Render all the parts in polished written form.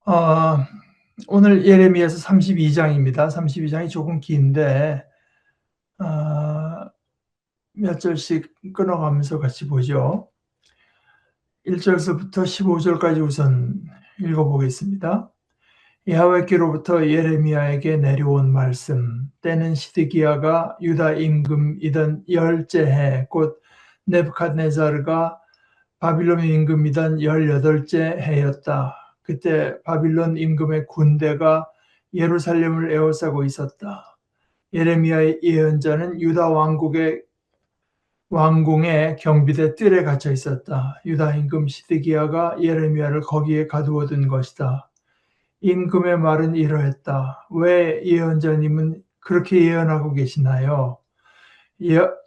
어, 오늘 예레미야서 32장입니다. 32장이 조금 긴데 몇 절씩 끊어가면서 같이 보죠. 1절서부터 15절까지 우선 읽어보겠습니다. 야훼께로부터 예레미야에게 내려온 말씀. 때는 시드기야가 유다 임금이던 열째 해, 곧 네부갓네자르가 바빌론 임금이던 18째 해였다. 그때 바빌론 임금의 군대가 예루살렘을 에워싸고 있었다. 예레미야의 예언자는 유다 왕궁의 경비대 뜰에 갇혀 있었다. 유다 임금 시드기야가 예레미야를 거기에 가두어둔 것이다. 임금의 말은 이러했다. 왜 예언자님은 그렇게 예언하고 계시나요?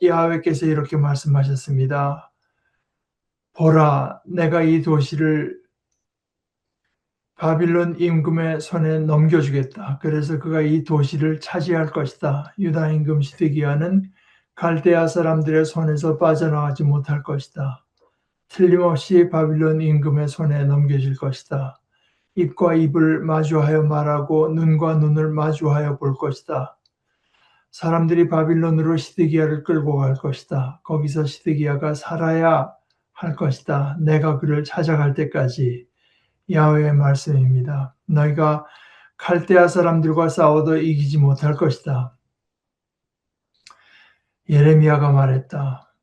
야훼께서 이렇게 말씀하셨습니다. 보라, 내가 이 도시를 바빌론 임금의 손에 넘겨주겠다. 그래서 그가 이 도시를 차지할 것이다. 유다 임금 시드기야는 갈대아 사람들의 손에서 빠져나가지 못할 것이다. 틀림없이 바빌론 임금의 손에 넘겨질 것이다. 입과 입을 마주하여 말하고 눈과 눈을 마주하여 볼 것이다. 사람들이 바빌론으로 시드기야를 끌고 갈 것이다. 거기서 시드기야가 살아야 할 것이다. 내가 그를 찾아갈 때까지. 야훼의 말씀입니다. 너희가 칼데아 사람들과 싸워도 이기지 못할 것이다. 예레미야가 말했다.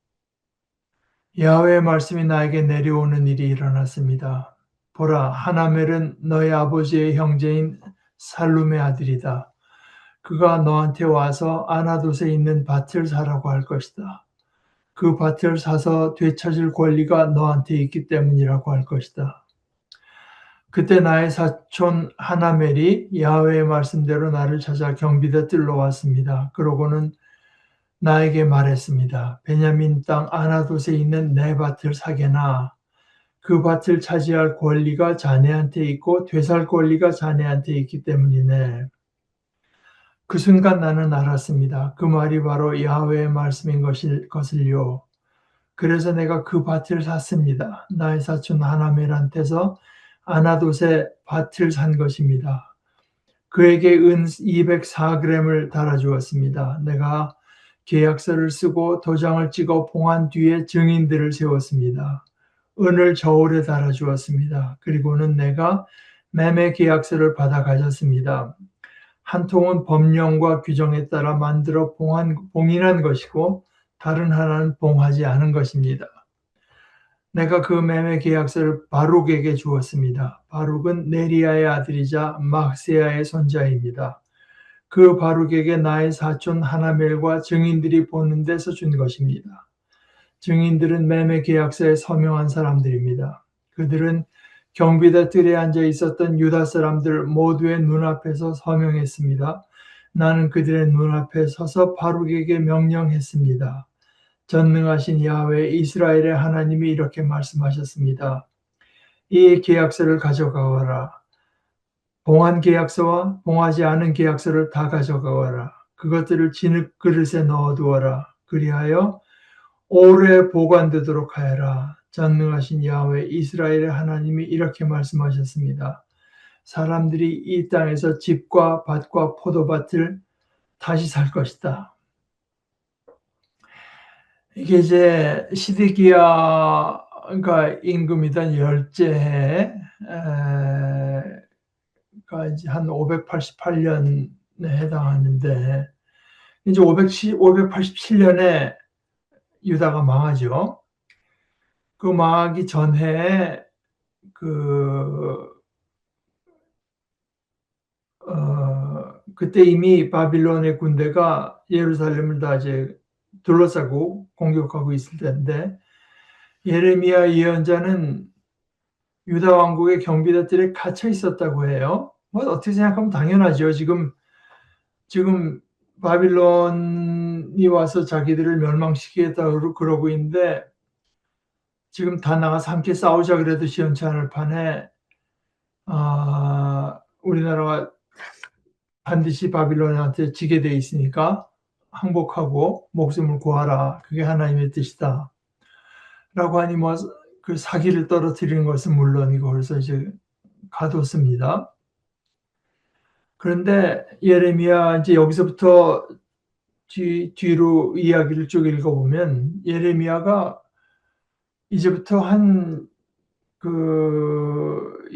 야훼의 말씀이 나에게 내려오는 일이 일어났습니다. 보라, 하나멜은 너희 아버지의 형제인 살룸의 아들이다. 그가 너한테 와서 아나돗에 있는 밭을 사라고 할 것이다. 그 밭을 사서 되찾을 권리가 너한테 있기 때문이라고 할 것이다. 그때 나의 사촌 하나멜이 야훼의 말씀대로 나를 찾아 경비대 뜰로 왔습니다. 그러고는 나에게 말했습니다. 베냐민 땅 아나돗에 있는 내 밭을 사게나. 그 밭을 차지할 권리가 자네한테 있고 되살 권리가 자네한테 있기 때문이네. 그 순간 나는 알았습니다. 그 말이 바로 야훼의 말씀인 것을요. 그래서 내가 그 밭을 샀습니다. 나의 사촌 하나멜한테서 아나돗의 밭을 산 것입니다. 그에게 은 204g을 달아주었습니다. 내가 계약서를 쓰고 도장을 찍어 봉한 뒤에 증인들을 세웠습니다. 은을 저울에 달아주었습니다. 그리고는 내가 매매 계약서를 받아 가졌습니다. 한 통은 법령과 규정에 따라 만들어 봉인한 것이고 다른 하나는 봉하지 않은 것입니다. 내가 그 매매 계약서를 바룩에게 주었습니다. 바룩은 네리야의 아들이자 막세야의 손자입니다. 그 바룩에게 나의 사촌 하나멜과 증인들이 보는 데서 준 것입니다. 증인들은 매매 계약서에 서명한 사람들입니다. 그들은 경비대 뜰에 앉아 있었던 유다 사람들 모두의 눈앞에서 서명했습니다. 나는 그들의 눈앞에 서서 바룩에게 명령했습니다. 전능하신 야훼 이스라엘의 하나님이 이렇게 말씀하셨습니다. 이 계약서를 가져가거라. 봉한 계약서와 봉하지 않은 계약서를 다 가져가거라. 그것들을 진흙 그릇에 넣어두어라. 그리하여 오래 보관되도록 하여라. 전능하신 야훼 이스라엘의 하나님이 이렇게 말씀하셨습니다. 사람들이 이 땅에서 집과 밭과 포도밭을 다시 살 것이다. 이게 이제 시드기야가 임금이던 열째 해가 이제 한 588년에 해당하는데 이제 587년에 유다가 망하죠. 그 망하기 전에 그때 이미 바빌론의 군대가 예루살렘을 다 이제 둘러싸고 공격하고 있을 텐데 예레미야 예언자는 유다 왕국의 경비대들에 갇혀 있었다고 해요. 뭐 어떻게 생각하면 당연하죠. 지금 바빌론이 와서 자기들을 멸망시키겠다고 그러고 있는데 지금 다 나가서 함께 싸우자 그래도 시원치 않을 판에 우리나라가 반드시 바빌론한테 지게 돼 있으니까 항복하고 목숨을 구하라. 그게 하나님의 뜻이다. 라고 하니 뭐 그 사기를 떨어뜨리는 것은 물론이고 그래서 이제 가뒀습니다. 그런데 예레미야 이제 여기서부터 뒤로 이야기를 쭉 읽어보면 예레미야가 이제부터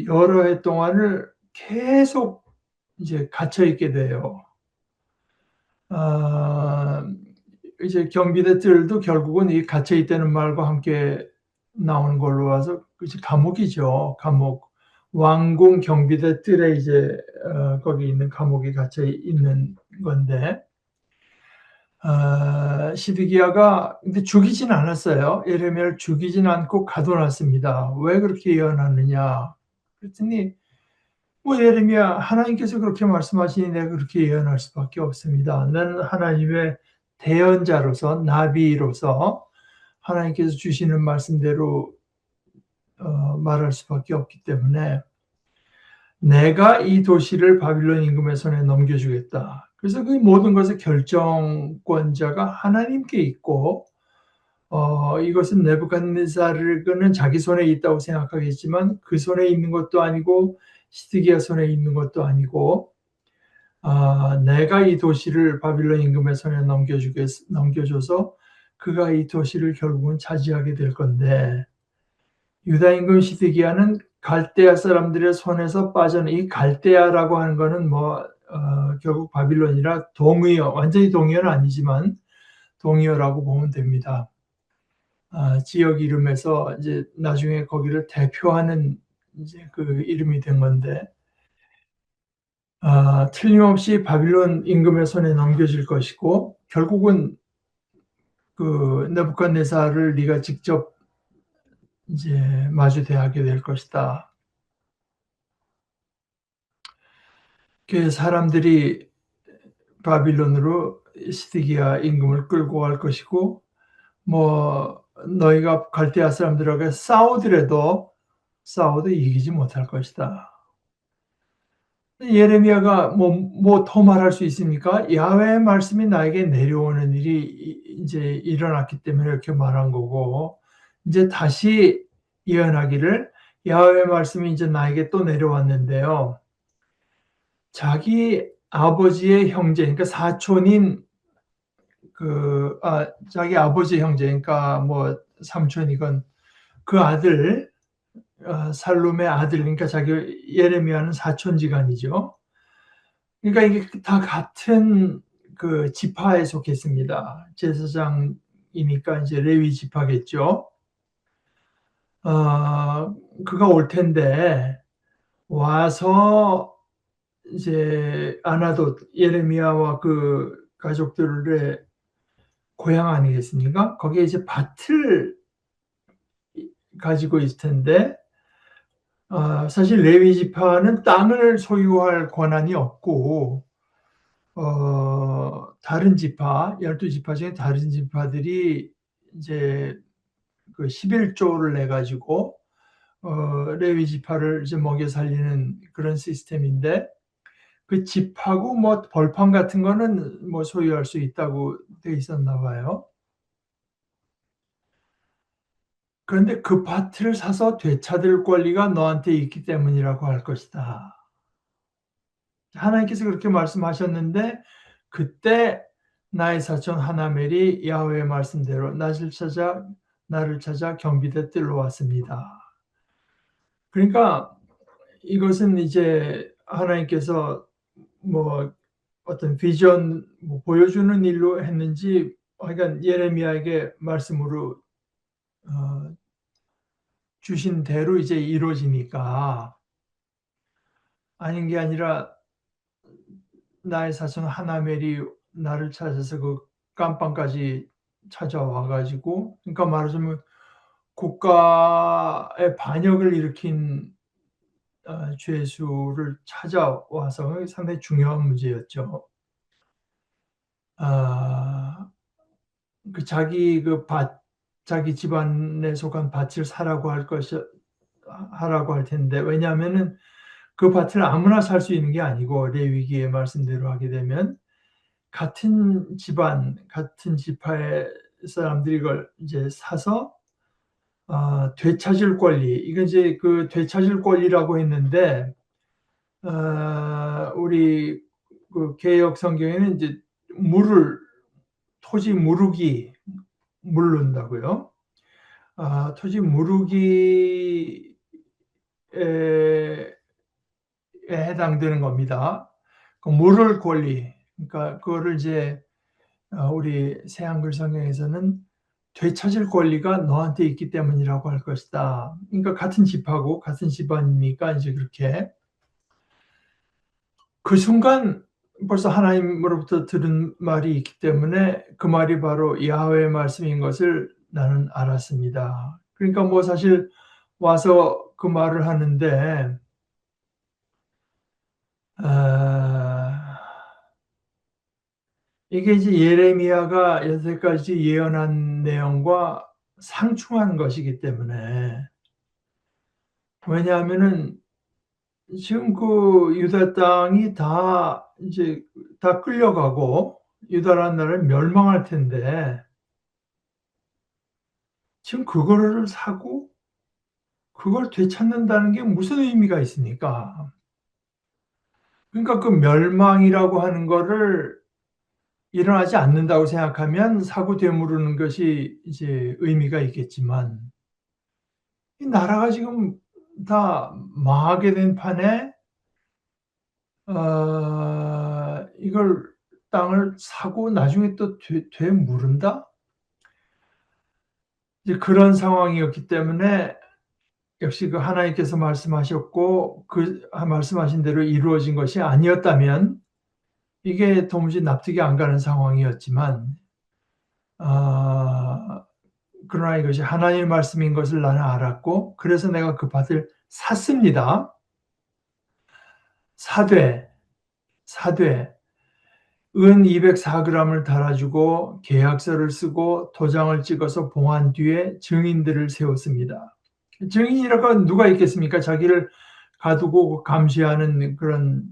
여러 해 동안을 계속 이제 갇혀 있게 돼요. 아, 이제 경비대들도 결국은 이 갇혀 있다는 말과 함께 나오는 걸로 와서 이제 감옥이죠. 감옥. 왕궁 경비대들의 이제 거기 있는 감옥에 갇혀 있는 건데 시드기야가 근데 죽이진 않았어요. 예레미야를 죽이진 않고 가둬놨습니다. 왜 그렇게 예언하느냐? 그랬더니 뭐 예레미야 하나님께서 그렇게 말씀하시니 내가 그렇게 예언할 수밖에 없습니다. 나는 하나님의 대언자로서 나비로서 하나님께서 주시는 말씀대로 말할 수밖에 없기 때문에 내가 이 도시를 바빌론 임금의 손에 넘겨주겠다. 그래서 그 모든 것의 결정권자가 하나님께 있고 이것은 네부갓네살은 자기 손에 있다고 생각하겠지만 그 손에 있는 것도 아니고 시드기야 손에 있는 것도 아니고 내가 이 도시를 바빌론 임금의 손에 넘겨줘서 그가 이 도시를 결국은 차지하게 될 건데 유다 임금 시드기야는 갈대아 사람들의 손에서 빠져는 이 갈대아라고 하는 거는 결국 바빌론이라 동의어 완전히 동의어는 아니지만 동의어라고 보면 됩니다. 지역 이름에서 이제 나중에 거기를 대표하는 이제 그 이름이 된 건데 틀림없이 바빌론 임금의 손에 넘겨질 것이고 결국은 그 느부갓네살을 네가 직접 이제 마주 대하게 될 것이다. 그 사람들이 바빌론으로 시드기야 임금을 끌고 갈 것이고 너희가 갈대아 사람들에게 싸워도 이기지 못할 것이다. 예레미야가 뭐 더 말할 수 있습니까? 야훼의 말씀이 나에게 내려오는 일이 이제 일어났기 때문에 이렇게 말한 거고 이제 다시 예언하기를 야훼의 말씀이 이제 나에게 또 내려왔는데요. 자기 아버지의 형제, 그러니까 사촌인 자기 아버지 형제, 그러니까 뭐 삼촌이건 그 아들, 살룸의 아들, 그러니까 자기 예레미야는 사촌지간이죠. 그러니까 이게 다 같은 그 지파에 속했습니다. 제사장이니까 이제 레위 지파겠죠. 그가 올 텐데 와서 이제 아나돗 예레미야와 그 가족들의 고향 아니겠습니까? 거기에 이제 밭을 가지고 있을 텐데 사실 레위 지파는 땅을 소유할 권한이 없고 다른 지파, 12지파 중에 다른 지파들이 이제 그 11조를 내 가지고 레위 지파를 이제 먹여 살리는 그런 시스템인데 그 집하고 뭐 벌판 같은 거는 뭐 소유할 수 있다고 돼 있었나 봐요. 그런데 그 밭을 사서 되찾을 권리가 너한테 있기 때문이라고 할 것이다. 하나님께서 그렇게 말씀하셨는데 그때 나의 사촌 하나멜이 야훼의 말씀대로 나를 찾아 경비대 뜰로 왔습니다. 그러니까 이것은 이제 하나님께서 뭐 어떤 비전 보여주는 일로 했는지 하여간 예레미야에게 말씀으로 주신 대로 이제 이루어지니까 아닌 게 아니라 나의 사촌 하나멜이 나를 찾아서 그 깜빵까지 찾아와 가지고 그러니까 말하자면 국가의 반역을 일으킨 죄수를 찾아와서 상당히 중요한 문제였죠. 아 자기 집안에 속한 밭을 사라고 할 것이 하라고 할 텐데 왜냐하면은 그 밭을 아무나 살 수 있는 게 아니고 레위기의 말씀대로 하게 되면 같은 집안, 같은 지파의 사람들이 이걸 이제 사서 되찾을 권리. 이건 이제 그 되찾을 권리라고 했는데, 우리 그 개역 성경에는 이제 토지 무르기, 물른다고요. 토지 무르기에 해당되는 겁니다. 그 물을 권리. 그러니까 그거를 이제 우리 새 한글 성경에서는 되찾을 권리가 너한테 있기 때문이라고 할 것이다. 그러니까 같은 집하고 같은 집안이니까 이제 그렇게 그 순간 벌써 하나님으로부터 들은 말이 있기 때문에 그 말이 바로 야훼의 말씀인 것을 나는 알았습니다. 그러니까 뭐 사실 와서 그 말을 하는데 이게 이제 예레미야가 여태까지 예언한 내용과 상충한 것이기 때문에 왜냐하면은 지금 그 유다 땅이 다 이제 다 끌려가고 유다라는 나라는 멸망할 텐데 지금 그거를 사고 그걸 되찾는다는 게 무슨 의미가 있습니까? 그러니까 그 멸망이라고 하는 거를 일어나지 않는다고 생각하면 사고 되물으는 것이 이제 의미가 있겠지만 이 나라가 지금 다 망하게 된 판에 이걸 땅을 사고 나중에 또 되물은다? 이제 그런 상황이었기 때문에 역시 그 하나님께서 말씀하셨고 그 말씀하신 대로 이루어진 것이 아니었다면 이게 도무지 납득이 안 가는 상황이었지만 아 그러나 이것이 하나님의 말씀인 것을 나는 알았고 그래서 내가 그 밭을 샀습니다. 사되 은 204g을 달아주고 계약서를 쓰고 도장을 찍어서 봉한 뒤에 증인들을 세웠습니다. 증인이라고 누가 있겠습니까? 자기를 가두고 감시하는 그런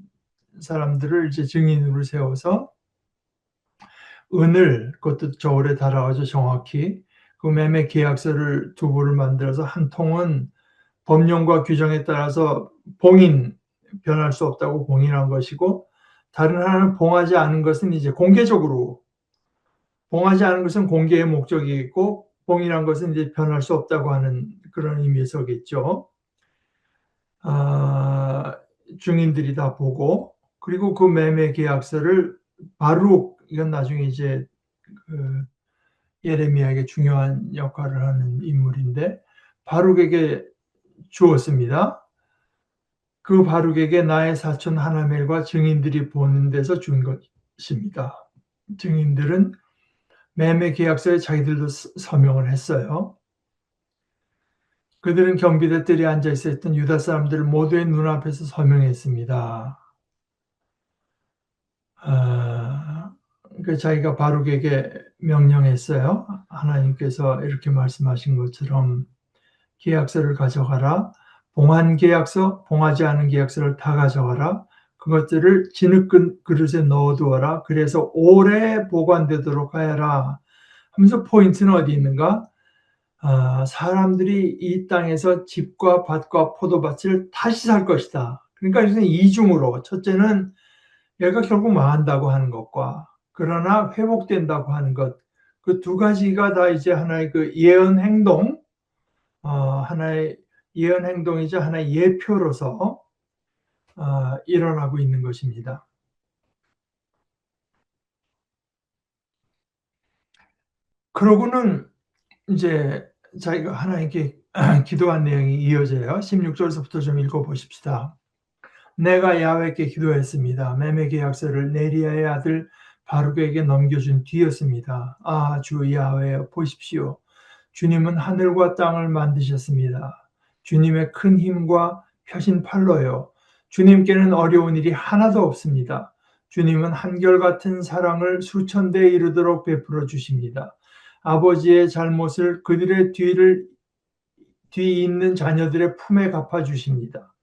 사람들을 이제 증인으로 세워서 은을 그것도 저울에 달아가지고 정확히 그 매매 계약서를 두 부를 만들어서 한 통은 법령과 규정에 따라서 봉인, 변할 수 없다고 봉인한 것이고 다른 하나는 봉하지 않은 것은 이제 공개적으로 봉하지 않은 것은 공개의 목적이 있고 봉인한 것은 이제 변할 수 없다고 하는 그런 의미에서겠죠. 증인들이 다 보고 그리고 그 매매 계약서를 바룩 이건 나중에 이제 그 예레미야에게 중요한 역할을 하는 인물인데 바룩에게 주었습니다. 그 바룩에게 나의 사촌 하나멜과 증인들이 보는 데서 준 것입니다. 증인들은 매매 계약서에 자기들도 서명을 했어요. 그들은 경비대들이 앉아 있었던 유다 사람들 모두의 눈앞에서 서명했습니다. 그 자기가 바룩에게 명령했어요. 하나님께서 이렇게 말씀하신 것처럼 계약서를 가져가라. 봉한 계약서, 봉하지 않은 계약서를 다 가져가라. 그것들을 진흙 그릇에 넣어두어라. 그래서 오래 보관되도록 하여라. 하면서 포인트는 어디 있는가? 사람들이 이 땅에서 집과 밭과 포도밭을 다시 살 것이다. 그러니까 이중으로 첫째는 얘가 결국 망한다고 하는 것과 그러나 회복된다고 하는 것, 그 두 가지가 다 이제 하나의 그 예언 행동, 하나의 예언 행동이자 하나의 예표로서 일어나고 있는 것입니다. 그러고는 이제 자기가 하나님께 기도한 내용이 이어져요. 16절서부터 좀 읽어보십시다. 내가 야훼께 기도했습니다. 매매 계약서를 네리야의 아들 바룩에게 넘겨준 뒤였습니다. 주 야훼여 보십시오. 주님은 하늘과 땅을 만드셨습니다. 주님의 큰 힘과 펴신 팔로요. 주님께는 어려운 일이 하나도 없습니다. 주님은 한결같은 사랑을 수천 대에 이르도록 베풀어 주십니다. 아버지의 잘못을 그들의 뒤 있는 자녀들의 품에 갚아 주십니다.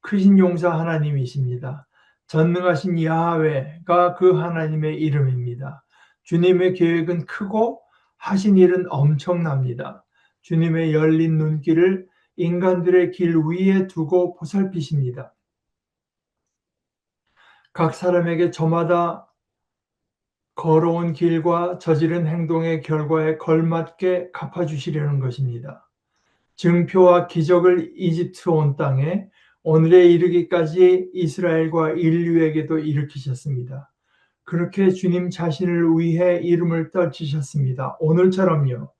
크신 용사 하나님이십니다. 전능하신 야훼가 그 하나님의 이름입니다. 주님의 계획은 크고 하신 일은 엄청납니다. 주님의 열린 눈길을 인간들의 길 위에 두고 보살피십니다. 각 사람에게 저마다 걸어온 길과 저지른 행동의 결과에 걸맞게 갚아주시려는 것입니다. 증표와 기적을 이집트 온 땅에 오늘에 이르기까지 이스라엘과 인류에게도 일으키셨습니다. 그렇게 주님 자신을 위해 이름을 떨치셨습니다. 오늘처럼요.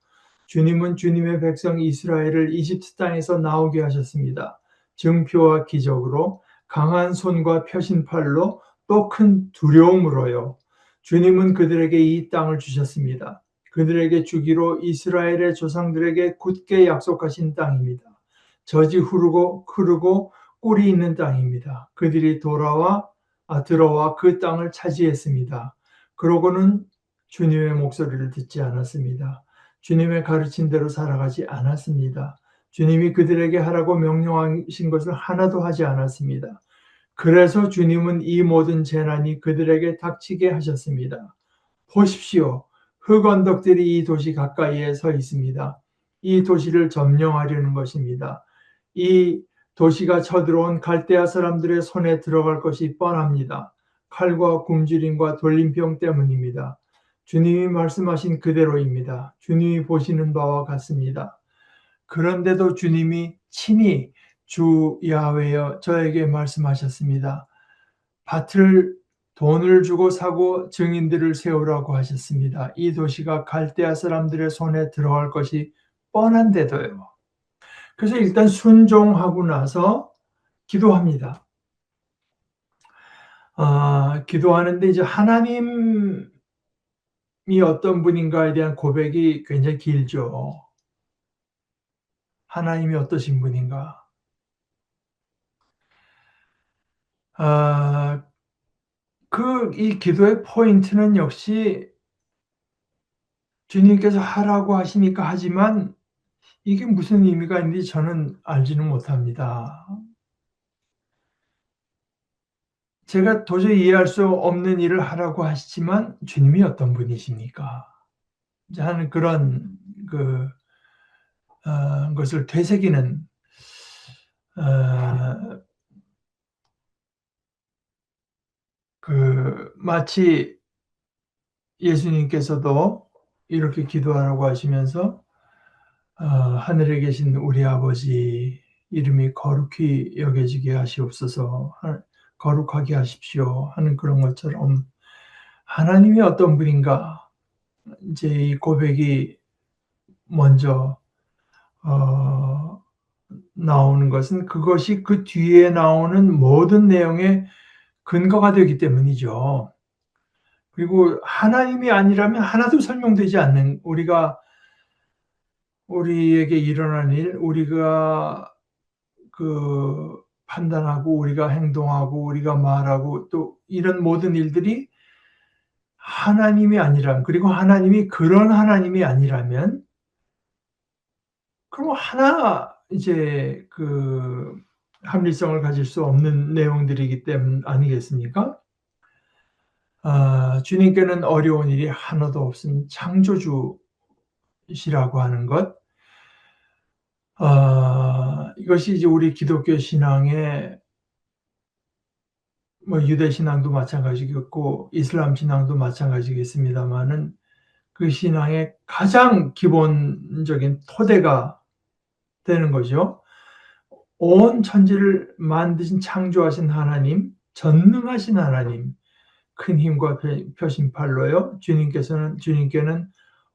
주님은 주님의 백성 이스라엘을 이집트 땅에서 나오게 하셨습니다. 증표와 기적으로, 강한 손과 펴신팔로, 또 큰 두려움으로요. 주님은 그들에게 이 땅을 주셨습니다. 그들에게 주기로 이스라엘의 조상들에게 굳게 약속하신 땅입니다. 젖이 흐르고 꿀이 있는 땅입니다. 그들이 들어와 그 땅을 차지했습니다. 그러고는 주님의 목소리를 듣지 않았습니다. 주님의 가르친 대로 살아가지 않았습니다. 주님이 그들에게 하라고 명령하신 것을 하나도 하지 않았습니다. 그래서 주님은 이 모든 재난이 그들에게 닥치게 하셨습니다. 보십시오. 흙언덕들이 이 도시 가까이에 서 있습니다. 이 도시를 점령하려는 것입니다. 이 도시가 쳐들어온 갈대아 사람들의 손에 들어갈 것이 뻔합니다. 칼과 굶주림과 돌림병 때문입니다. 주님이 말씀하신 그대로입니다. 주님이 보시는 바와 같습니다. 그런데도 주님이 친히 주 야훼여 저에게 말씀하셨습니다. 밭을 돈을 주고 사고 증인들을 세우라고 하셨습니다. 이 도시가 갈대아 사람들의 손에 들어갈 것이 뻔한데도요. 그래서 일단 순종하고 나서 기도합니다. 기도하는데 이제 하나님이 어떤 분인가에 대한 고백이 굉장히 길죠. 하나님이 어떠신 분인가. 이 기도의 포인트는 역시 주님께서 하라고 하시니까 하지만 이게 무슨 의미가 있는지 저는 알지는 못합니다. 제가 도저히 이해할 수 없는 일을 하라고 하시지만 주님이 어떤 분이십니까? 하는 그런 것을 되새기는 마치 예수님께서도 이렇게 기도하라고 하시면서 하늘에 계신 우리 아버지 이름이 거룩히 여겨지게 하시옵소서, 거룩하게 하십시오 하는 그런 것처럼 하나님이 어떤 분인가 이제 이 고백이 먼저 나오는 것은 그것이 그 뒤에 나오는 모든 내용의 근거가 되기 때문이죠. 그리고 하나님이 아니라면 하나도 설명되지 않는 우리에게 일어난 일, 우리가 판단하고 우리가 행동하고 우리가 말하고 또 이런 모든 일들이 하나님이 아니라면, 그리고 하나님이 그런 하나님이 아니라면 그럼 이제 합리성을 가질 수 없는 내용들이기 때문 아니겠습니까? 주님께는 어려운 일이 하나도 없음 창조주시라고 하는 것. 이것이 이제 우리 기독교 신앙의 유대 신앙도 마찬가지겠고 이슬람 신앙도 마찬가지겠습니다만은 그 신앙의 가장 기본적인 토대가 되는 거죠. 온 천지를 만드신 창조하신 하나님, 전능하신 하나님, 큰 힘과 펴신 팔로요. 주님께는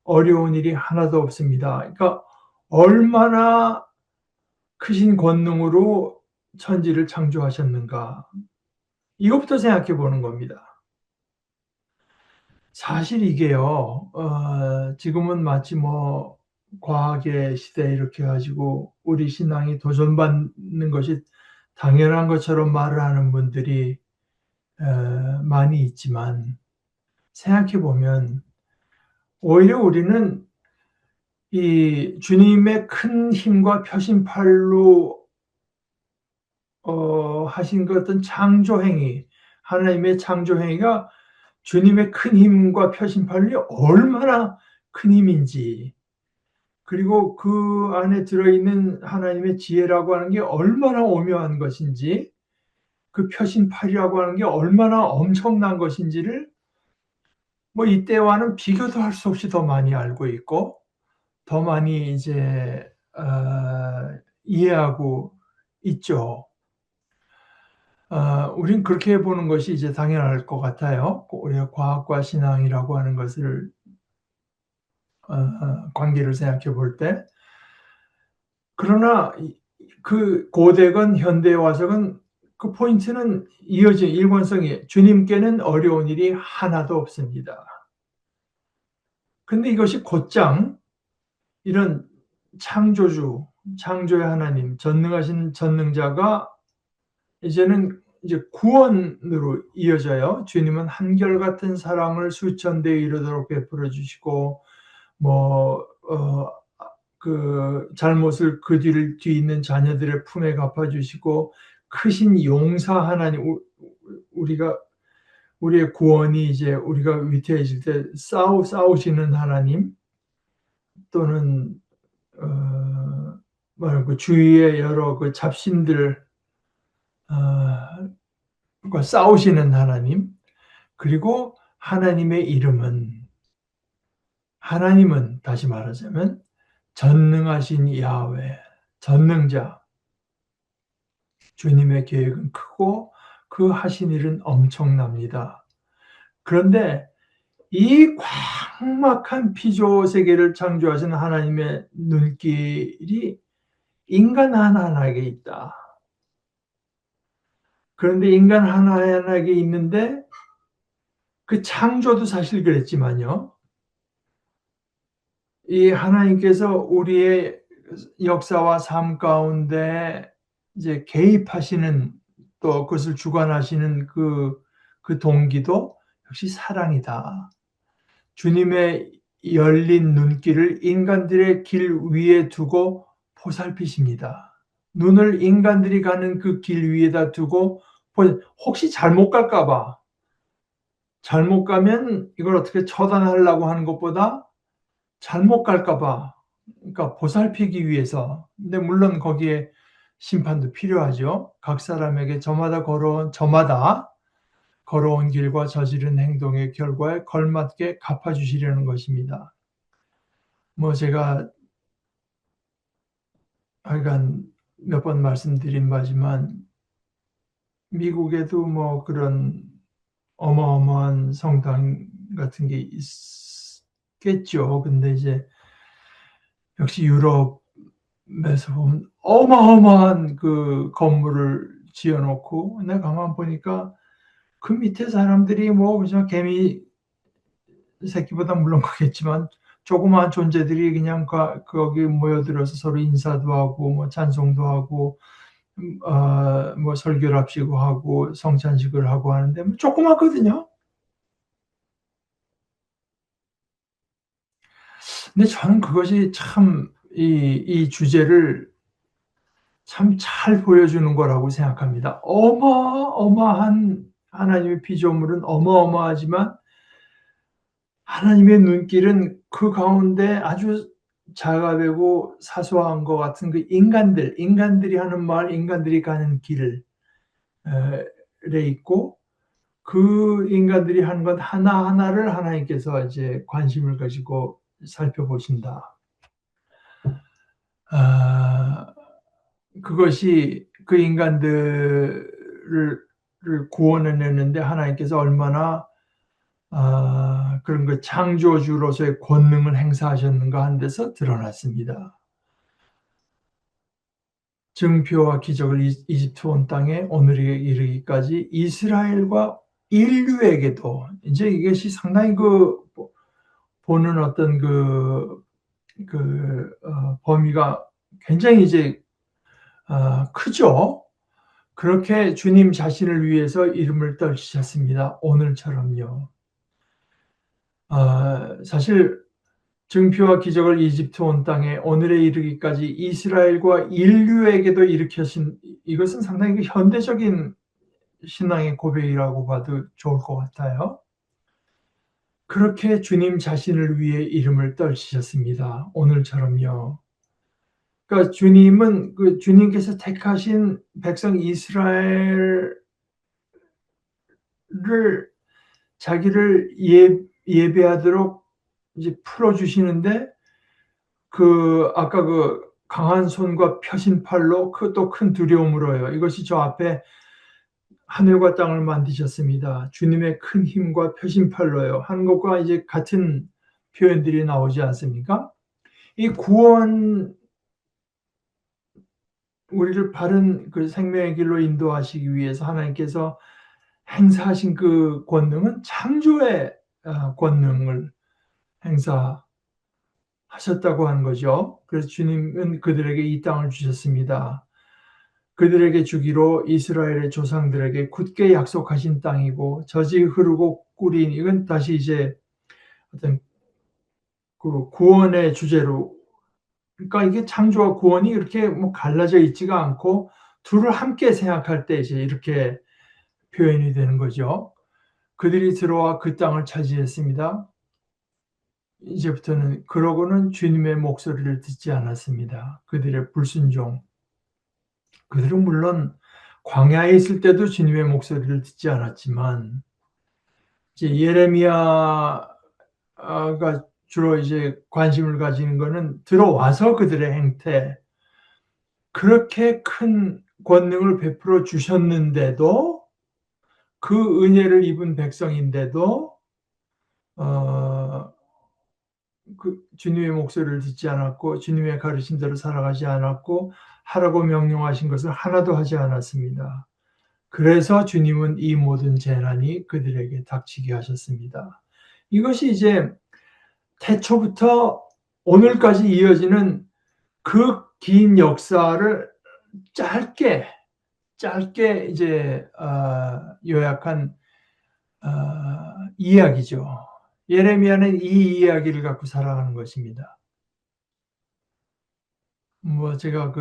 어려운 일이 하나도 없습니다. 그러니까 얼마나 크신 권능으로 천지를 창조하셨는가. 이것부터 생각해 보는 겁니다. 사실 이게요, 지금은 마치 과학의 시대 이렇게 가지고 우리 신앙이 도전받는 것이 당연한 것처럼 말을 하는 분들이 많이 있지만 생각해 보면 오히려 우리는 이 주님의 큰 힘과 펴신 팔로 하신 그 어떤 창조행위, 하나님의 창조행위가 주님의 큰 힘과 펴신 팔이 얼마나 큰 힘인지 그리고 그 안에 들어있는 하나님의 지혜라고 하는 게 얼마나 오묘한 것인지, 그 표신팔이라고 하는 게 얼마나 엄청난 것인지를 뭐 이때와는 비교도 할 수 없이 더 많이 알고 있고, 더 많이 이제 이해하고 있죠. 우린 그렇게 보는 것이 이제 당연할 것 같아요. 우리가 과학과 신앙이라고 하는 것을 관계를 생각해 볼 때. 그러나 그 고대건 현대에 와서는 그 포인트는 이어진 일관성이, 주님께는 어려운 일이 하나도 없습니다. 근데 이것이 곧장 이런 창조주, 창조의 하나님, 전능하신 전능자가 이제는 이제 구원으로 이어져요. 주님은 한결같은 사랑을 수천 대에 이르도록 베풀어 주시고, 그 잘못을 그 뒤를 뒤있는 자녀들의 품에 갚아주시고, 크신 용사 하나님, 우리의 구원이 이제 우리가 위태해질 때 싸우시는 하나님, 또는 그 주위의 여러 그 잡신들 과 싸우시는 하나님, 그리고 하나님은 다시 말하자면 전능하신 야훼, 전능자, 주님의 계획은 크고 그 하신 일은 엄청납니다. 그런데 이 광막한 피조 세계를 창조하신 하나님의 눈길이 인간 하나하나에게 있다. 그런데 인간 하나하나에게 있는데, 그 창조도 사실 그랬지만요, 이 하나님께서 우리의 역사와 삶 가운데 이제 개입하시는, 또 그것을 주관하시는 그 동기도 역시 사랑이다. 주님의 열린 눈길을 인간들의 길 위에 두고 보살피십니다. 눈을 인간들이 가는 그 길 위에다 두고, 혹시 잘못 갈까 봐, 잘못 가면 이걸 어떻게 처단하려고 하는 것보다 잘못 갈까 봐, 그러니까 보살피기 위해서. 근데 물론 거기에 심판도 필요하죠. 각 사람에게 저마다 걸어온 길과 저지른 행동의 결과에 걸맞게 갚아주시려는 것입니다. 제가 하여간 몇 번 말씀드린 바지만, 미국에도 그런 어마어마한 성당 같은 게 있겠죠. 근데 이제 역시 유럽에서 보면 어마어마한 그 건물을 지어놓고, 내가 가만 보니까 그 밑에 사람들이 그냥 개미 새끼보다 물론 크겠지만 조그마한 존재들이 그냥 거기 모여들어서 서로 인사도 하고 찬송도 하고 설교를 합시고 하고 성찬식을 하고 하는데 조그맣거든요. 근데 저는 그것이 참 이 주제를 참 잘 보여주는 거라고 생각합니다. 어마어마한 하나님의 피조물은 어마어마하지만, 하나님의 눈길은 그 가운데 아주 작아되고 사소한 것 같은 그 인간들이 하는 말, 인간들이 가는 길에 있고, 그 인간들이 하는 것 하나하나를 하나님께서 이제 관심을 가지고 살펴보신다. 그것이 그 인간들을 구원해내는데 하나님께서 얼마나 그런 그 창조주로서의 권능을 행사하셨는가 하는 데서 드러났습니다. 증표와 기적을 이집트 온 땅에 오늘에 이르기까지 이스라엘과 인류에게도, 이제 이것이 상당히 보는 어떤 범위가 굉장히 이제 크죠. 그렇게 주님 자신을 위해서 이름을 떨치셨습니다. 오늘처럼요. 사실 증표와 기적을 이집트 온 땅에 오늘에 이르기까지 이스라엘과 인류에게도 일으키신, 이것은 상당히 현대적인 신앙의 고백이라고 봐도 좋을 것 같아요. 그렇게 주님 자신을 위해 이름을 떨치셨습니다. 오늘처럼요. 그러니까 주님은 주님께서 택하신 백성 이스라엘을 자기를 예배하도록 이제 풀어주시는데 아까 강한 손과 펴신 팔로 또 큰 두려움으로요. 이것이 저 앞에 하늘과 땅을 만드셨습니다. 주님의 큰 힘과 펴신 팔로요. 하는 것과 이제 같은 표현들이 나오지 않습니까? 이 구원, 우리를 바른 생명의 길로 인도하시기 위해서 하나님께서 행사하신 그 권능은 창조의 권능을 행사하셨다고 하는 거죠. 그래서 주님은 그들에게 이 땅을 주셨습니다. 그들에게 주기로 이스라엘의 조상들에게 굳게 약속하신 땅이고 젖이 흐르고 꿀인, 이건 다시 이제 어떤 구원의 주제로, 그러니까 이게 창조와 구원이 이렇게 갈라져 있지가 않고 둘을 함께 생각할 때 이제 이렇게 표현이 되는 거죠. 그들이 들어와 그 땅을 차지했습니다. 이제부터는 그러고는 주님의 목소리를 듣지 않았습니다. 그들의 불순종. 그들은 물론 광야에 있을 때도 주님의 목소리를 듣지 않았지만 이제 예레미야가 주로 이제 관심을 가지는 거는 들어와서 그들의 행태, 그렇게 큰 권능을 베풀어 주셨는데도 그 은혜를 입은 백성인데도 주님의 목소리를 듣지 않았고 주님의 가르침대로 살아가지 않았고 하라고 명령하신 것을 하나도 하지 않았습니다. 그래서 주님은 이 모든 재난이 그들에게 닥치게 하셨습니다. 이것이 이제 태초부터 오늘까지 이어지는 그 긴 역사를 짧게 이제 요약한 이야기죠. 예레미야는 이 이야기를 갖고 살아가는 것입니다. 제가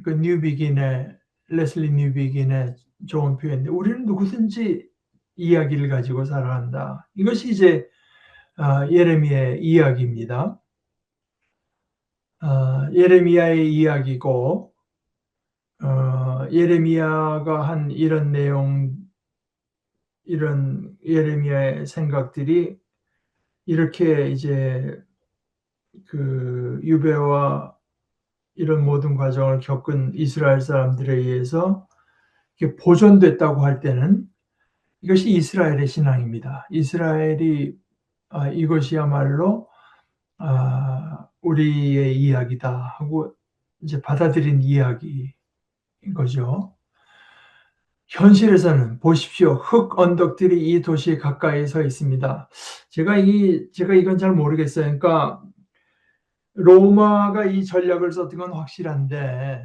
뉴비긴의 레슬리 뉴비긴의 좋은 표현인데, 우리는 누구든지 이야기를 가지고 살아간다. 이것이 이제 예레미야의 이야기입니다. 예레미야의 이야기고, 예레미야가 한 이런 내용, 이런 예레미야의 생각들이 이렇게 이제 유배와 이런 모든 과정을 겪은 이스라엘 사람들에 의해서 이게 보존됐다고 할 때는 이것이 이스라엘의 신앙입니다. 이스라엘이 이것이야말로 우리의 이야기다 하고 이제 받아들인 이야기인 거죠. 현실에서는 보십시오. 흙 언덕들이 이 도시 가까이에 서 있습니다. 제가 이건 잘 모르겠어요. 그러니까 로마가 이 전략을 썼던 건 확실한데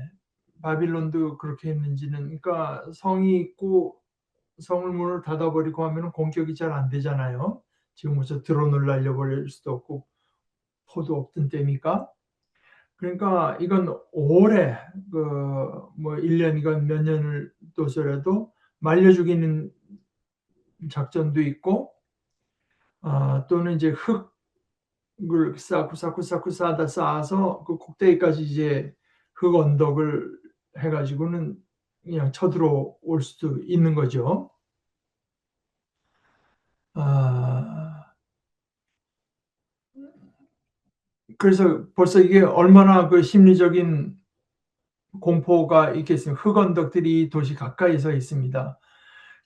바빌론도 그렇게 했는지는, 그러니까 성이 있고 성을 문을 닫아버리고 하면 공격이 잘 안 되잖아요. 지금 무슨 드론을 날려버릴 수도 없고 포도 없던 때니까. 그러니까 이건 오래 1년이건 몇 년을 둬서라도 말려 죽이는 작전도 있고, 또는 이제 흙을 쌓고 쌓아서 그 꼭대기까지 이제 흙 언덕을 해가지고는 그냥 쳐들어올 수도 있는 거죠. 그래서 벌써 이게 얼마나 심리적인 공포가 있겠습니까? 흙 언덕들이 도시 가까이 서 있습니다.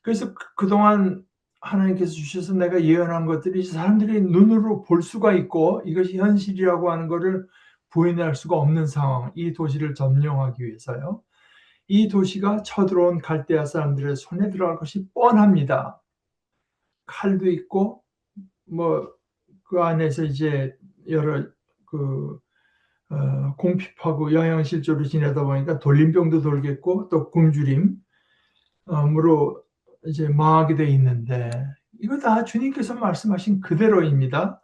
그래서 그동안 하나님께서 주셔서 내가 예언한 것들이 사람들이 눈으로 볼 수가 있고 이것이 현실이라고 하는 것을 부인할 수가 없는 상황, 이 도시를 점령하기 위해서요. 이 도시가 쳐들어온 갈대아 사람들의 손에 들어갈 것이 뻔합니다. 칼도 있고 그 안에서 이제 여러 공핍하고 영양실조로 지내다 보니까 돌림병도 돌겠고 또 굶주림으로 이제 망하게 돼 있는데, 이거 다 주님께서 말씀하신 그대로입니다.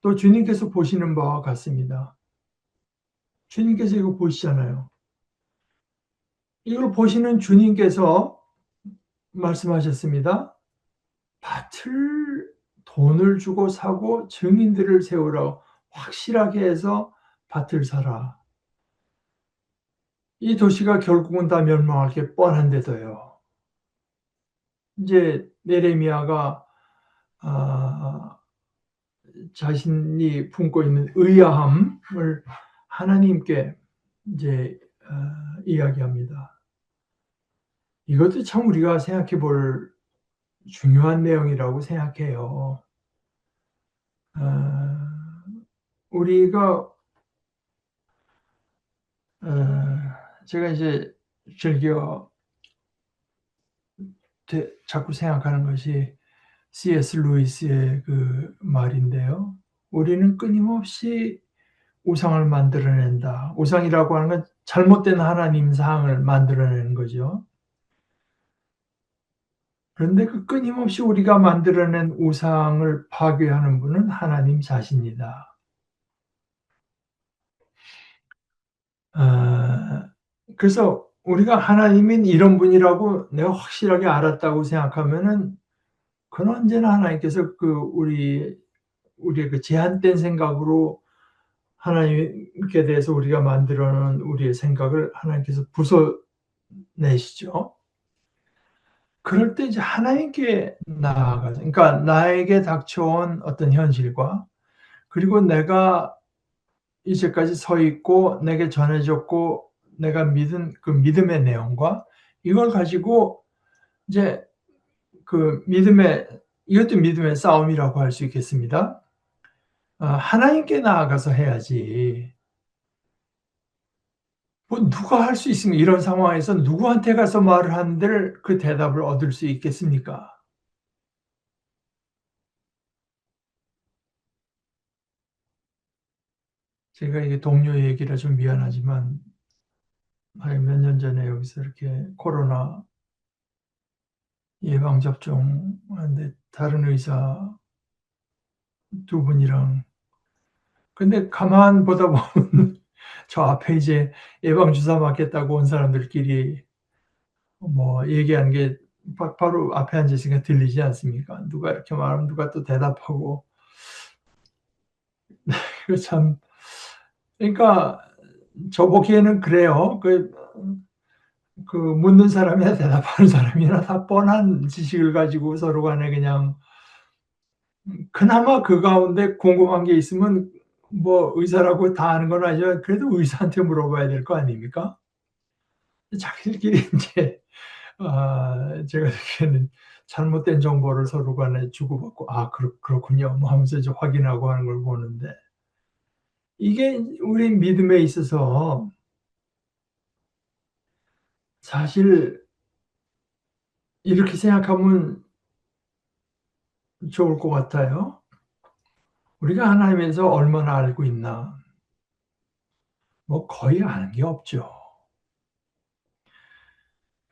또 주님께서 보시는 바와 같습니다. 주님께서 이거 보시잖아요. 이걸 보시는 주님께서 말씀하셨습니다. 밭을 돈을 주고 사고 증인들을 세우라. 확실하게 해서 밭을 사라. 이 도시가 결국은 다 멸망할 게 뻔한데도요. 이제 예레미야가 자신이 품고 있는 의아함을 하나님께 이제 이야기합니다. 이것도 참 우리가 생각해 볼 중요한 내용이라고 생각해요. 우리가 제가 이제 즐겨 자꾸 생각하는 것이 C.S. 루이스의 그 말인데요. 우리는 끊임없이 우상을 만들어낸다. 우상이라고 하는 건 잘못된 하나님 상을 만들어내는 거죠. 그런데 그 끊임없이 우리가 만들어낸 우상을 파괴하는 분은 하나님 자신이다. 그래서 우리가 하나님인 이런 분이라고 내가 확실하게 알았다고 생각하면은 그건 언제나 하나님께서 우리의 그 제한된 생각으로 하나님께 대해서 우리가 만들어 놓은 우리의 생각을 하나님께서 부숴내시죠. 그럴 때 이제 하나님께 나아가서, 그러니까 나에게 닥쳐온 어떤 현실과, 그리고 내가 이제까지 서 있고 내게 전해졌고 내가 믿은 그 믿음의 내용과 이걸 가지고 이제 이것도 믿음의 싸움이라고 할 수 있겠습니다. 하나님께 나아가서 해야지. 뭐 누가 할 수 있습니까? 이런 상황에서 누구한테 가서 말을 한들 그 대답을 얻을 수 있겠습니까? 제가 이게 동료 얘기라 좀 미안하지만 몇 년 전에 여기서 이렇게 코로나 예방 접종하는데 다른 의사 두 분이랑, 근데 가만 보다 보면 저 앞에 이제 예방 주사 맞겠다고 온 사람들끼리 뭐 얘기하는 게 바로 앞에 앉아 있으니까 들리지 않습니까? 누가 이렇게 말하면 누가 또 대답하고. 그 참, 그러니까 저 보기에는 그래요. 묻는 사람이나 대답하는 사람이나 다 뻔한 지식을 가지고 서로 간에 그냥 그나마 그 가운데 궁금한 게 있으면 뭐 의사라고 다 아는 건 아니지만 그래도 의사한테 물어봐야 될 거 아닙니까? 자기들끼리 인제 제가 듣기에는 잘못된 정보를 서로 간에 주고받고 '아 그렇군요.' 뭐 하면서 이제 확인하고 하는 걸 보는데, 이게 우리 믿음에 있어서 사실 이렇게 생각하면 좋을 것 같아요. 우리가 하나님에 대해서 얼마나 알고 있나? 뭐 거의 아는 게 없죠.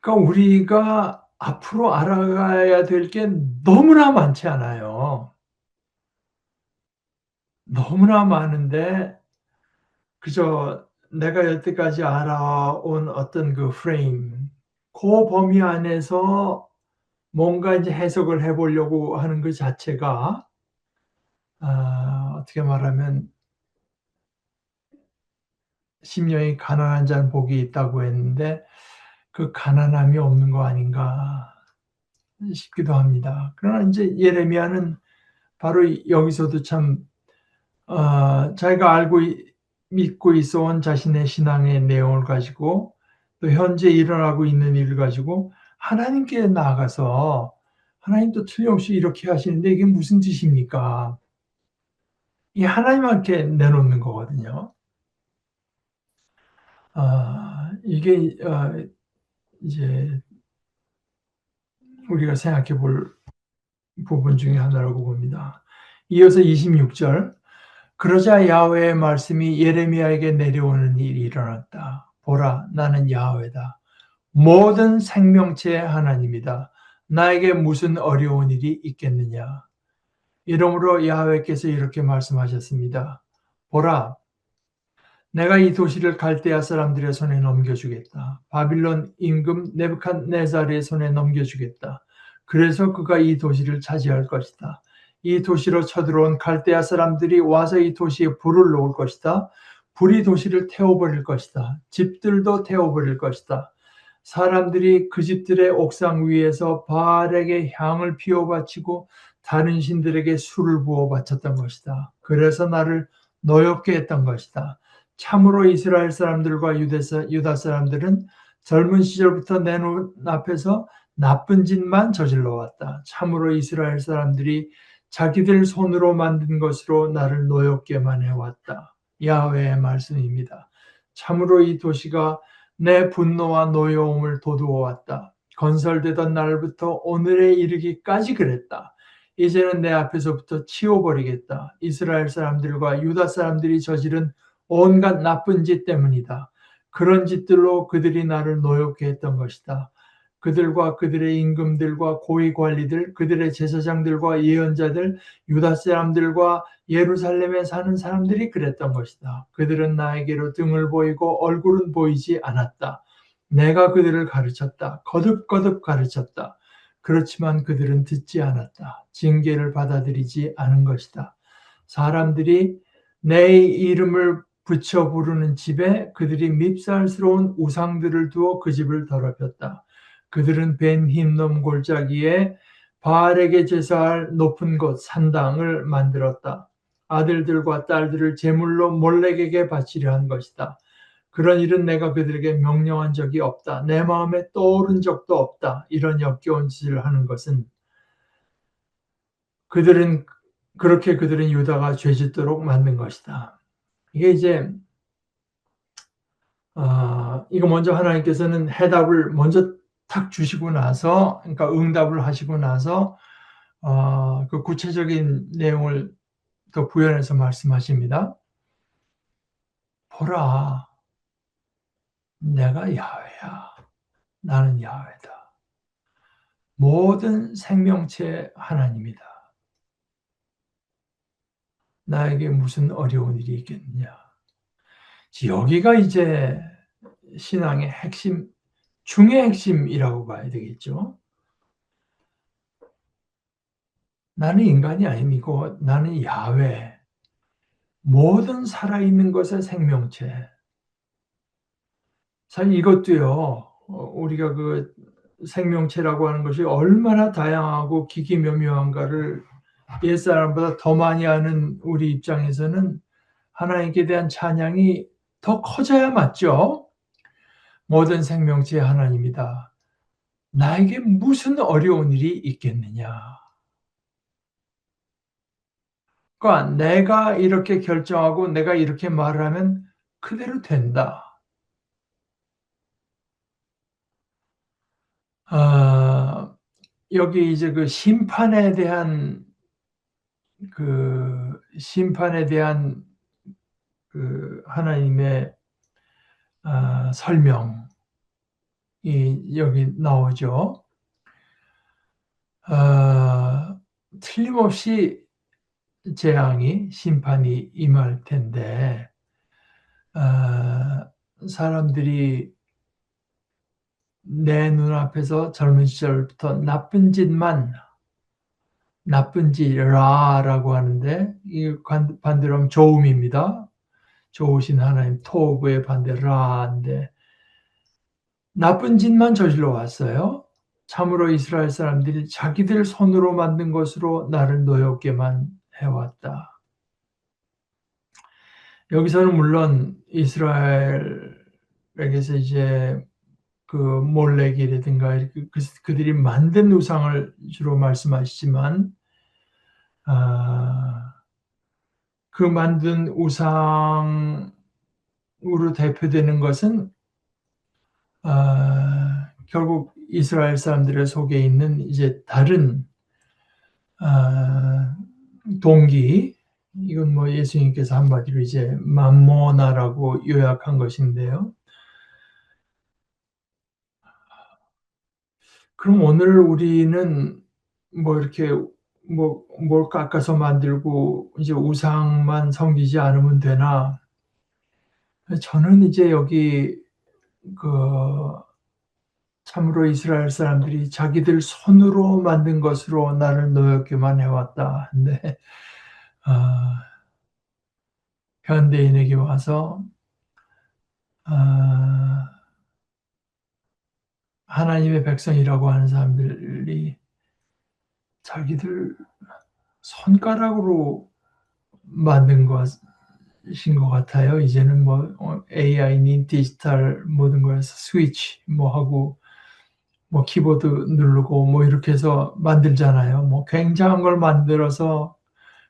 그러니까 우리가 앞으로 알아가야 될 게 너무나 많지 않아요. 너무나 많은데 그저 내가 여태까지 알아온 어떤 그 프레임, 그 범위 안에서 뭔가 이제 해석을 해 보려고 하는 그 자체가 어떻게 말하면 "심령이 가난한 자는 복이 있다."고 했는데 그 가난함이 없는 거 아닌가 싶기도 합니다. 그러나 인제 예레미야는 바로 여기서도 참 자기가 믿고 있어 온 자신의 신앙의 내용을 가지고 또 현재 일어나고 있는 일을 가지고 하나님께 나아가서 "하나님도 틀림없이 이렇게 하시는데 이게 무슨 뜻입니까?" 이 하나님한테 내놓는 거거든요. 이게 이제 우리가 생각해 볼 부분 중에 하나라고 봅니다. 이어서 26절, 그러자 야훼의 말씀이 예레미야에게 내려오는 일이 일어났다. 보라, 나는 야훼다. 모든 생명체의 하나님이다. 나에게 무슨 어려운 일이 있겠느냐. 이러므로 야훼께서 이렇게 말씀하셨습니다. 보라, 내가 이 도시를 갈대아 사람들의 손에 넘겨주겠다. 바빌론 임금 네부갓네살의 손에 넘겨주겠다. 그래서 그가 이 도시를 차지할 것이다. 이 도시로 쳐들어온 갈대아 사람들이 와서 이 도시에 불을 놓을 것이다. 불이 도시를 태워버릴 것이다. 집들도 태워버릴 것이다. 사람들이 그 집들의 옥상 위에서 바알에게 향을 피워 바치고 다른 신들에게 술을 부어 바쳤던 것이다. 그래서 나를 노엽게 했던 것이다. 참으로 이스라엘 사람들과 유다 사람들은 젊은 시절부터 내 눈앞에서 나쁜 짓만 저질러 왔다. 참으로 이스라엘 사람들이 자기들 손으로 만든 것으로 나를 노엽게만 해왔다. 야훼의 말씀입니다. 참으로 이 도시가 내 분노와 노여움을 돋우어 왔다. 건설되던 날부터 오늘에 이르기까지 그랬다. 이제는 내 앞에서부터 치워버리겠다. 이스라엘 사람들과 유다 사람들이 저지른 온갖 나쁜 짓 때문이다. 그런 짓들로 그들이 나를 노엽게 했던 것이다. 그들과 그들의 임금들과 고위 관리들, 그들의 제사장들과 예언자들, 유다 사람들과 예루살렘에 사는 사람들이 그랬던 것이다. 그들은 나에게로 등을 보이고 얼굴은 보이지 않았다. 내가 그들을 가르쳤다. 거듭거듭 가르쳤다. 그렇지만 그들은 듣지 않았다. 징계를 받아들이지 않은 것이다. 사람들이 내 이름을 붙여 부르는 집에 그들이 밉살스러운 우상들을 두어 그 집을 더럽혔다. 그들은 벤 힘놈 골짜기에 바알에게 제사할 높은 곳 산당을 만들었다. 아들들과 딸들을 제물로 몰렉에게 바치려 한 것이다. 그런 일은 내가 그들에게 명령한 적이 없다. 내 마음에 떠오른 적도 없다. 이런 역겨운 짓을 하는 것은 그들은 유다가 죄짓도록 만든 것이다. 이게 이제 이거 먼저 하나님께서는 해답을 먼저 탁 주시고 나서, 그러니까 응답을 하시고 나서 그 구체적인 내용을 더 부연해서 말씀하십니다. 보라, 내가 야훼야. 나는 야훼다. 모든 생명체 하나님이다. 나에게 무슨 어려운 일이 있겠느냐. 여기가 이제 신앙의 핵심, 중의 핵심이라고 봐야 되겠죠. 나는 인간이 아니고 나는 야훼, 모든 살아있는 것의 생명체. 사실 이것도요, 우리가 그 생명체라고 하는 것이 얼마나 다양하고 기기묘묘한가를 옛사람보다 더 많이 아는 우리 입장에서는 하나님께 대한 찬양이 더 커져야 맞죠? 모든 생명체의 하나님이다. 나에게 무슨 어려운 일이 있겠느냐. 그러니까 내가 이렇게 결정하고 내가 이렇게 말을 하면 그대로 된다. 여기 이제 그 심판에 대한 그 하나님의 설명이 여기 나오죠. 틀림없이 재앙이, 심판이 임할 텐데, 사람들이 내 눈앞에서 젊은 시절부터 나쁜 짓라라고 하는데, 이 반대로 하면 좋음입니다. 좋으신 하나님, 토브의 반대 라인데, 나쁜 짓만 저질러 왔어요. 참으로 이스라엘 사람들이 자기들 손으로 만든 것으로 나를 노엽게만 해왔다. 여기서는 물론 이스라엘에게서 이제 그 몰렉이라든가 그들이 만든 우상을 주로 말씀하시지만, 그 만든 우상으로 대표되는 것은 결국 이스라엘 사람들의 속에 있는 이제 다른 동기, 이건 뭐 예수님께서 한마디로 이제 맘모나라고 요약한 것인데요. 그럼 오늘 우리는 뭐 이렇게 뭘 깎아서 만들고 이제 우상만 섬기지 않으면 되나? 저는 이제 여기 그 참으로 이스라엘 사람들이 자기들 손으로 만든 것으로 나를 노엽게만 해왔다. 근데 아, 현대인에게 와서 아, 하나님의 백성이라고 하는 사람들이 자기들 손가락으로 만든 것인 것 같아요. 이제는 뭐 AI니 디지털 모든 거에서 스위치 뭐 하고 뭐 키보드 누르고 뭐 이렇게 해서 만들잖아요. 뭐 굉장한 걸 만들어서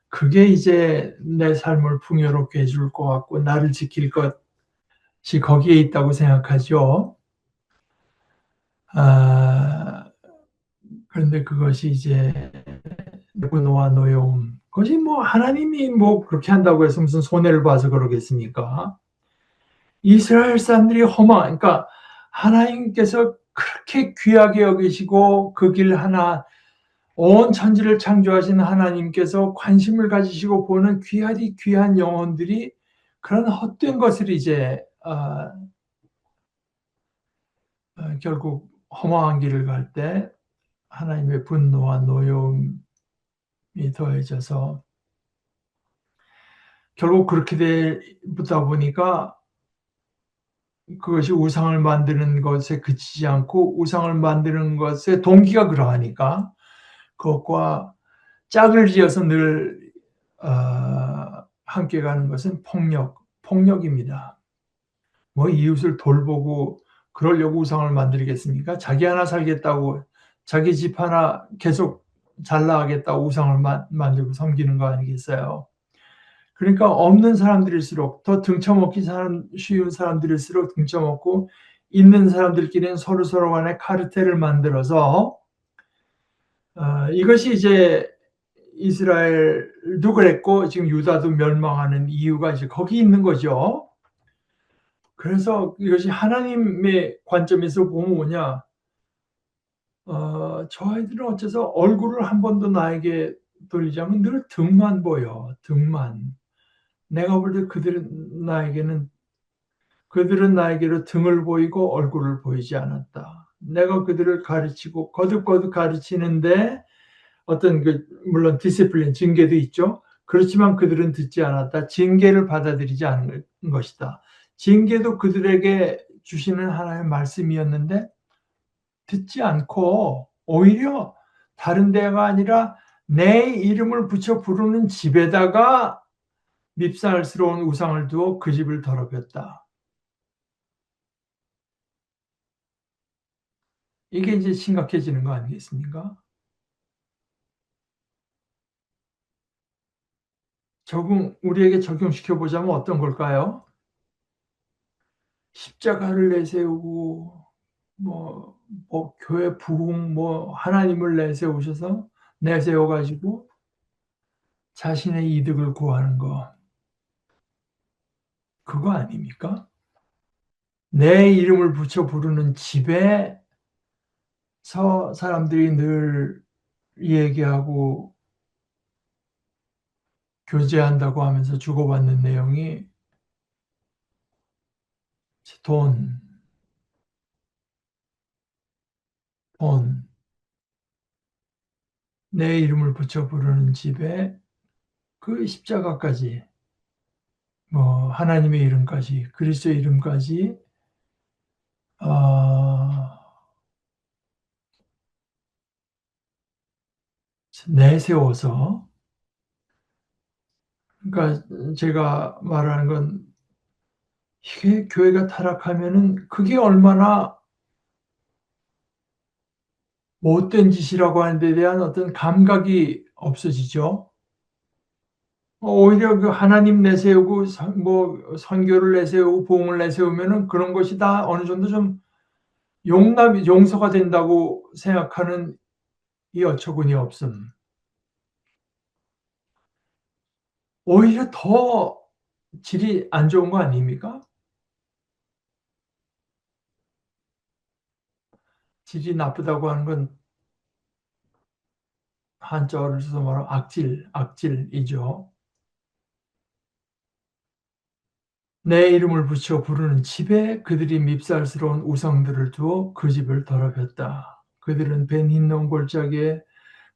그게 이제 내 삶을 풍요롭게 해줄 것 같고 나를 지킬 것이 거기에 있다고 생각하죠. 아, 그런데 그것이 이제 분노와 노여움. 그것이 뭐 하나님이 뭐 그렇게 한다고 해서 무슨 손해를 봐서 그러겠습니까? 이스라엘 사람들이 그러니까 하나님께서 그렇게 귀하게 여기시고 그 길 하나 온 천지를 창조하신 하나님께서 관심을 가지시고 보는 귀하디 귀한 영혼들이 그런 헛된 것을 이제 결국 허망한 길을 갈 때 하나님의 분노와 노여움이 더해져서 결국 그렇게 되다 보니까 그것이 우상을 만드는 것에 그치지 않고 우상을 만드는 것의 동기가 그러하니까 그것과 짝을 지어서 늘 함께 가는 것은 폭력입니다. 뭐 이웃을 돌보고 그러려고 우상을 만들겠습니까? 자기 하나 살겠다고 자기 집 하나 계속 잘 나가겠다고 우상을 만들고 섬기는 거 아니겠어요? 그러니까 없는 사람들일수록 더 등쳐먹기 쉬운 사람들일수록 등쳐먹고 있는 사람들끼리는 서로 간에 카르텔을 만들어서 이것이 이제 이스라엘도 그랬고 지금 유다도 멸망하는 이유가 이제 거기 있는 거죠. 그래서 이것이 하나님의 관점에서 보면 뭐냐, 저 아이들은 어째서 얼굴을 한 번도 나에게 돌리지 않으면 늘 등만 보여, 등만. 내가 볼 때 그들은 나에게로 등을 보이고 얼굴을 보이지 않았다. 내가 그들을 가르치고 거듭거듭 가르치는데 어떤 물론 디시플린, 징계도 있죠. 그렇지만 그들은 듣지 않았다. 징계를 받아들이지 않은 것이다. 징계도 그들에게 주시는 하나의 말씀이었는데 듣지 않고 오히려 다른 데가 아니라 내 이름을 붙여 부르는 집에다가 밉살스러운 우상을 두어 그 집을 더럽혔다. 이게 이제 심각해지는 거 아니겠습니까? 우리에게 적용시켜 보자면 어떤 걸까요? 십자가를 내세우고 교회 부흥 하나님을 내세워 가지고 자신의 이득을 구하는 거 그거 아닙니까? 내 이름을 붙여 부르는 집에서 사람들이 늘 얘기하고 교제한다고 하면서 주고받는 내용이 돈, 돈, 내 이름을 붙여 부르는 집에 그 십자가까지 하나님의 이름까지 그리스도의 이름까지 어, 내세워서 그러니까 제가 말하는 건 이게 교회가 타락하면은 그게 얼마나 못된 짓이라고 하는 데 대한 어떤 감각이 없어지죠. 오히려 그 하나님 내세우고 선교를 내세우고 부흥을 내세우면은 그런 것이 다 어느 정도 좀 용서가 된다고 생각하는 이 어처구니 없음. 오히려 더 질이 안 좋은 거 아닙니까? 질이 나쁘다고 하는 건 한자어를 써서 말하면 악질이죠. 내 이름을 붙여 부르는 집에 그들이 밉살스러운 우상들을 두어 그 집을 더럽혔다. 그들은 벤 힌놈 골짜기에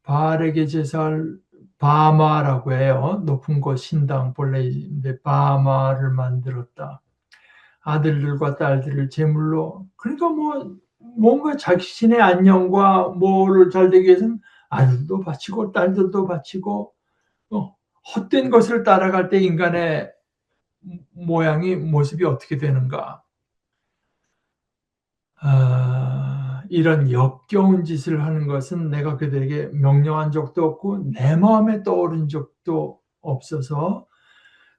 바알에게 제사할 바마라고 해요. 높은 곳 신당 본래인데 바마를 만들었다. 아들들과 딸들을 제물로, 그러니까 뭐 뭔가 자신의 안녕과 뭐를 잘 되기 위해서는 아들도 바치고 딸들도 바치고 헛된 것을 따라갈 때 인간의 모양이 모습이 어떻게 되는가. 이런 역겨운 짓을 하는 것은 내가 그들에게 명령한 적도 없고 내 마음에 떠오른 적도 없어서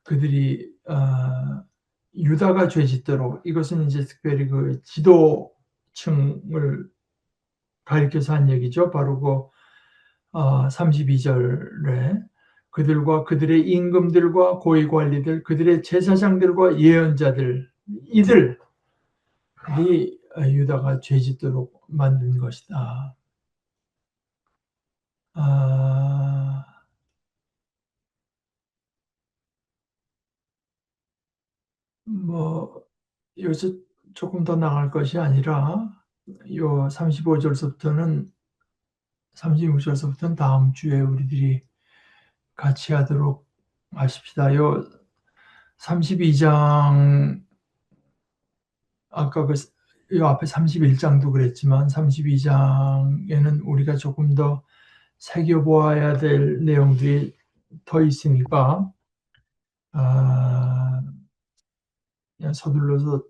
그들이 유다가 죄짓도록, 이것은 이제 특별히 그 지도층을 가리켜서 한 얘기죠. 바로 그 32절에 그들과 그들의 임금들과 고위 관리들, 그들의 제사장들과 예언자들, 이들이 유다가 죄짓도록 만든 것이다. 뭐 여기서 조금 더 나갈 것이 아니라 요 35절서부터는 36절서부터는 다음 주에 우리들이 같이 하도록 하십시다. 요 32장, 아까 요 앞에 31장도 그랬지만 32장에는 우리가 조금 더 새겨보아야 될 내용들이 더 있으니까 그냥 서둘러서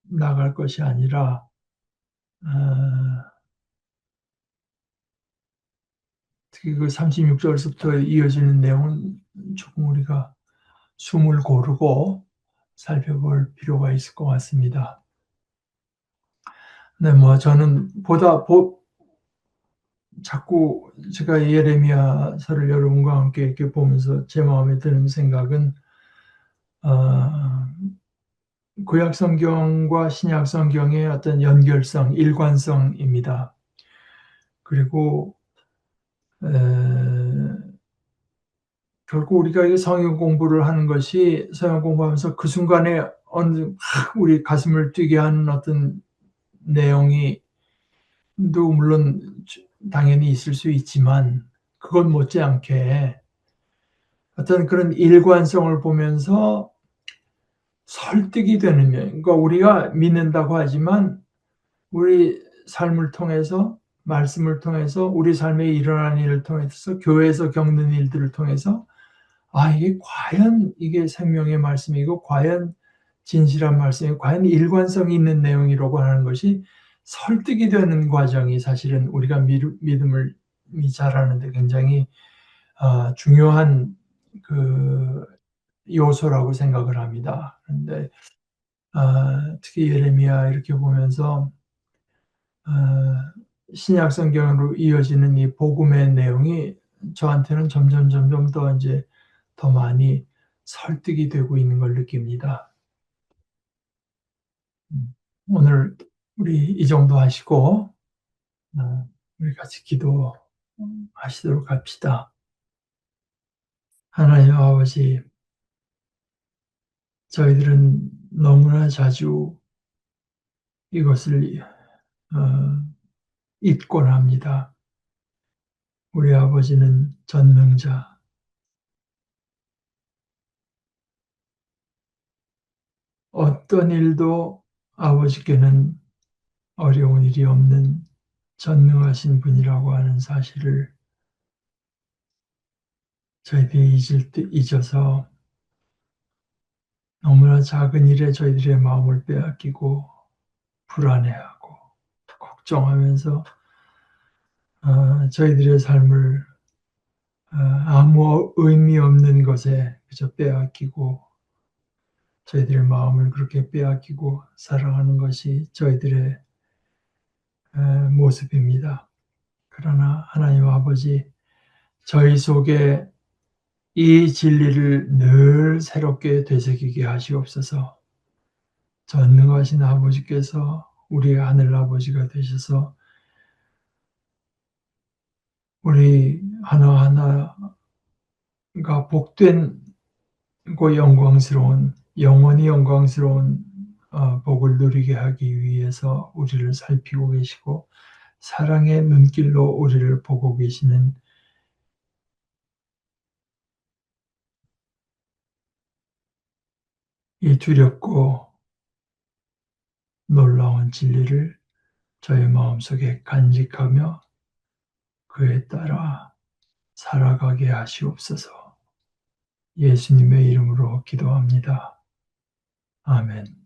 나갈 것이 아니라 특히 그 36절서부터 이어지는 내용은 조금 우리가 숨을 고르고 살펴볼 필요가 있을 것 같습니다. 네, 뭐 저는 자꾸 제가 예레미야서를 여러분과 함께 이렇게 보면서 제 마음에 드는 생각은 구약 성경과 신약 성경의 어떤 연결성, 일관성입니다. 그리고 결국 우리가 이 성경 공부를 하는 것이, 성경 공부하면서 그 순간에 어느 우리 가슴을 뛰게 하는 어떤 내용이 또 물론 당연히 있을 수 있지만 그것 못지않게 어떤 그런 일관성을 보면서 설득이 되는 면, 그러니까 우리가 믿는다고 하지만 우리 삶을 통해서, 말씀을 통해서, 우리 삶에 일어나는 일을 통해서, 교회에서 겪는 일들을 통해서 이게 과연 이게 생명의 말씀이고 과연 진실한 말씀이고 과연 일관성이 있는 내용이라고 하는 것이 설득이 되는 과정이 사실은 우리가 믿음을 자라는 데 굉장히 중요한 그 요소라고 생각을 합니다. 그런데 특히 예레미야 이렇게 보면서 신약 성경으로 이어지는 이 복음의 내용이 저한테는 점점 더 이제 더 많이 설득이 되고 있는 걸 느낍니다. 오늘 우리 이 정도 하시고 우리 같이 기도하시도록 합시다. 하나님 아버지, 저희들은 너무나 자주 이것을 잊곤 합니다. 우리 아버지는 전능자, 어떤 일도 아버지께는 어려운 일이 없는 전능하신 분이라고 하는 사실을 저희들이 잊어서 너무나 작은 일에 저희들의 마음을 빼앗기고 불안해하고 걱정하면서 저희들의 삶을 아무 의미 없는 것에 그저 빼앗기고 저희들의 마음을 그렇게 빼앗기고 살아가는 것이 저희들의 모습입니다. 그러나 하나님 아버지, 저희 속에 이 진리를 늘 새롭게 되새기게 하시옵소서. 전능하신 아버지께서 우리의 하늘 아버지가 되셔서 우리 하나하나가 복된 고 영광스러운 영원히 영광스러운 복을 누리게 하기 위해서 우리를 살피고 계시고 사랑의 눈길로 우리를 보고 계시는 이 두렵고 놀라운 진리를 저의 마음속에 간직하며 그에 따라 살아가게 하시옵소서. 예수님의 이름으로 기도합니다. 아멘.